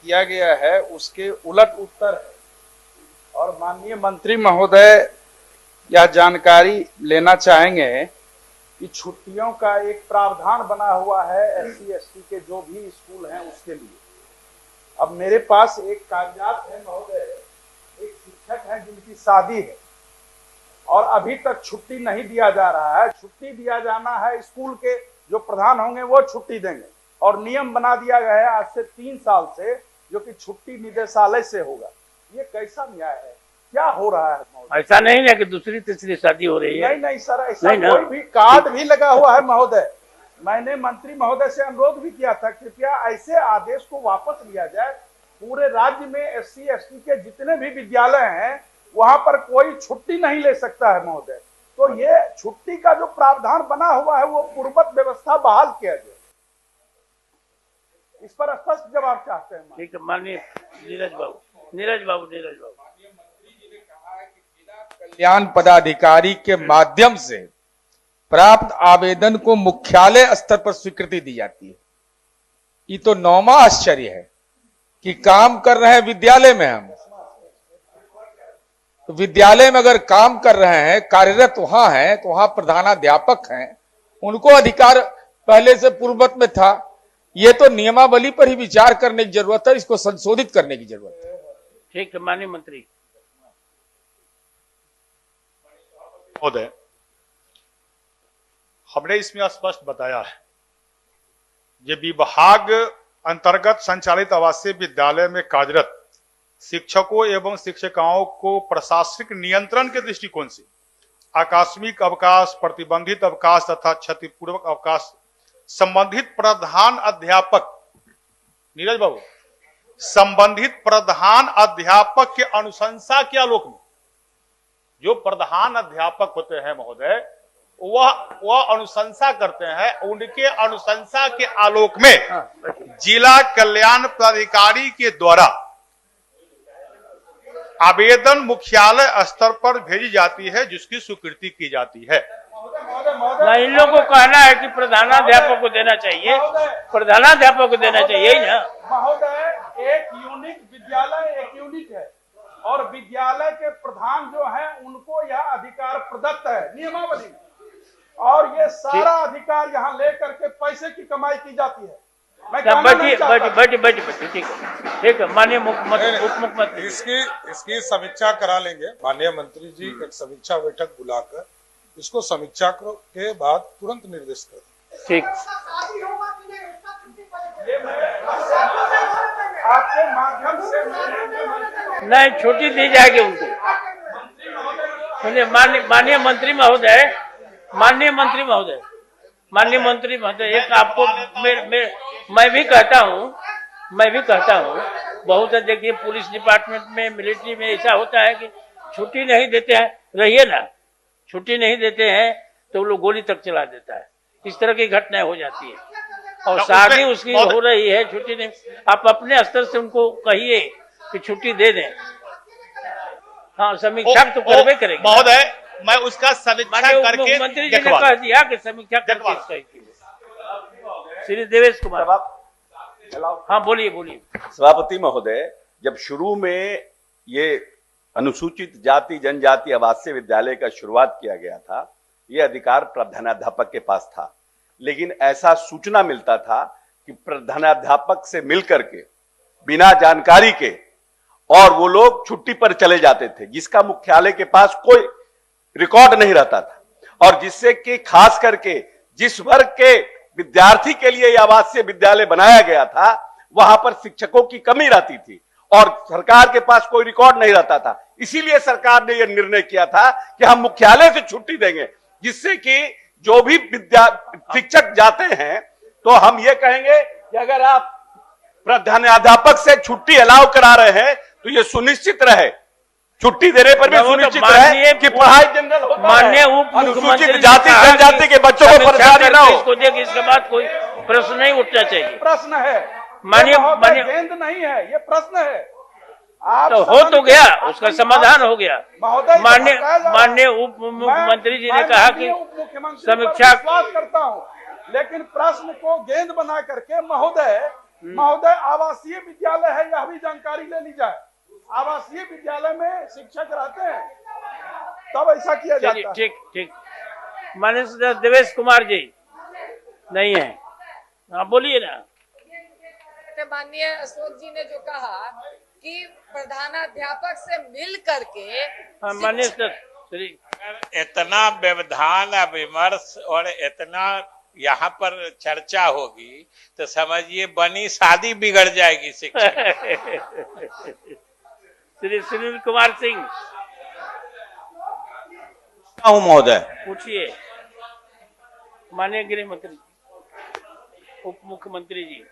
किया गया है उसके उलट उत्तर है। और माननीय मंत्री महोदय यह जानकारी लेना चाहेंगे कि छुट्टियों का एक प्रावधान बना हुआ है SC ST के जो भी स्कूल हैं उसके लिए। अब मेरे पास एक कागजात है महोदय, एक शिक्षक है जिनकी शादी है और अभी तक छुट्टी नहीं दिया जा रहा है। छुट्टी दिया जाना है, स्कूल के जो प्रधान होंगे वो छुट्टी देंगे और नियम बना दिया गया है आज से 3 साल से, जो कि छुट्टी निदेशालय से होगा। ये कैसा न्याय है? क्या हो रहा है? ऐसा नहीं है कि दूसरी तीसरी शादी हो रही है। नहीं नहीं सर, ऐसा कोई भी कार्ड भी लगा हुआ है महोदय। मैंने मंत्री महोदय से अनुरोध भी किया था, कृपया ऐसे आदेश को वापस लिया जाए। पूरे राज्य में SC ST के जितने भी विद्यालय हैं वहां पर कोई छुट्टी नहीं ले सकता है महोदय। तो ये छुट्टी का जो प्रावधान बना हुआ है वो पूर्ववत व्यवस्था बहाल किया जाए। इस पर स्पष्ट जवाब चाहते हैं। ठीक है माननीय नीरज बाबू। कल्याण पदाधिकारी के माध्यम से प्राप्त आवेदन को मुख्यालय स्तर पर स्वीकृति दी जाती है। ये तो नौवां आश्चर्य है कि काम कर रहे हैं विद्यालय में हम, तो विद्यालय में अगर काम कर रहे हैं, कार्यरत वहां हैं, तो वहां प्रधानाध्यापक हैं, उनको अधिकार पहले से पूर्ववत में था। ये तो नियमावली पर ही विचार करने की जरूरत है, इसको संशोधित करने की जरूरत है। ठीक है माननीय मंत्री महोदय, हमने इसमें स्पष्ट बताया है ये विभाग अंतर्गत संचालित आवासीय विद्यालय में कार्यरत शिक्षकों एवं शिक्षिकाओं को प्रशासनिक नियंत्रण के दृष्टिकोण से आकस्मिक अवकाश, प्रतिबंधित अवकाश तथा क्षतिपूर्वक अवकाश संबंधित प्रधान अध्यापक, नीरज बाबू, संबंधित प्रधान अध्यापक के अनुशंसा के आलोक में, जो प्रधान अध्यापक होते हैं महोदय वह अनुशंसा करते हैं, उनके अनुशंसा के आलोक में जिला कल्याण पदाधिकारी के द्वारा आवेदन मुख्यालय स्तर पर भेजी जाती है, जिसकी स्वीकृति की जाती है। इन लोगों को कहना है कि प्रधानाध्यापक को देना चाहिए, प्रधानाध्यापक को देना चाहिए ना महोदय। एक यूनिट विद्यालय एक यूनिट है और विद्यालय के प्रधान जो हैं उनको यह अधिकार प्रदत्त है नियमावली में, और ये सारा अधिकार यहाँ लेकर के पैसे की कमाई की जाती है। ठीक है माननीय उप मुख्यमंत्री, इसकी समीक्षा करा लेंगे। माननीय मंत्री जी एक समीक्षा बैठक बुलाकर इसको समीक्षा के बाद तुरंत निर्देश कर दें। ठीक। आपके माध्यम से नहीं, छुट्टी दी जाएगी उनको। माननीय मंत्री महोदय, एक आपको मैं भी कहता हूँ बहुत देखिए पुलिस डिपार्टमेंट में, मिलिट्री में ऐसा होता है कि छुट्टी नहीं देते हैं, रहिए ना, छुट्टी नहीं देते हैं तो वो लोग गोली तक चला देता है। इस तरह की घटनाएं हो जाती है और शादी उसकी हो रही है, छुट्टी नहीं। आप अपने स्तर से उनको कहिए कि छुट्टी दे दें। हाँ, समीक्षा तो करवे करेंगे महोदय, मैं उसका समीक्षा करके मुख्यमंत्री जी ने कह दिया कि समीक्षा करके श्री देवेश कुमार। हाँ बोलिए। सभापति महोदय, जब शुरू में ये अनुसूचित जाति जनजाति आवासीय विद्यालय का शुरुआत किया गया था, ये अधिकार प्रधानाध्यापक के पास था, लेकिन ऐसा सूचना मिलता था कि प्रधानाध्यापक से मिलकर के बिना जानकारी के और वो लोग छुट्टी पर चले जाते थे, जिसका मुख्यालय के पास कोई रिकॉर्ड नहीं रहता था, और जिससे कि खास करके जिस वर्ग के विद्यार्थी के लिए आवासीय विद्यालय बनाया गया था वहां पर शिक्षकों की कमी रहती थी और सरकार के पास कोई रिकॉर्ड नहीं रहता था। इसीलिए सरकार ने यह निर्णय किया था कि हम मुख्यालय से छुट्टी देंगे, जिससे कि जो भी शिक्षक जाते हैं तो हम ये कहेंगे कि अगर आप प्रधानाध्यापक से छुट्टी अलाउ करा रहे हैं तो ये सुनिश्चित रहे, छुट्टी देने पर भी सुनिश्चित रहे कि पढ़ाई जनरल होता है, अनुसूचित जाति जनजाति के बच्चों को परेशानी ना हो। इसके बाद कोई प्रश्न नहीं उठना चाहिए। प्रश्न है माननीय गेंद नहीं है, ये प्रश्न है। तो हो तो गया, उसका समाधान हो गया। माननीय उप मुख्यमंत्री जी ने कहा कि समीक्षा करता हूँ, लेकिन प्रश्न को गेंद बना करके महोदय महोदय आवासीय विद्यालय है, यह भी जानकारी ले ली जाए। आवासीय विद्यालय में शिक्षक रहते हैं तब ऐसा किया जाता चलिए है। ठीक ठीक। माननीय सदस्य देवेश कुमार जी नहीं है, हाँ बोलिए ना। तो माननीय अशोक जी ने जो कहा कि प्रधानाध्यापक से मिल करके हाँ माननीय सदस्य इतना व्यवधान विमर्श और इतना यहाँ पर चर्चा होगी तो समझिए बनी शादी बिगड़ जाएगी शिक्षक। श्री सुनील कुमार सिंह हूँ महोदय। पूछिए। माननीय गृह मंत्री, उप मुख्यमंत्री जी।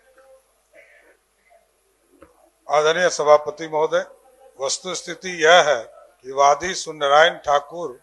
आदरणीय सभापति महोदय, वस्तु स्थिति यह है कि वादी सुनारायण ठाकुर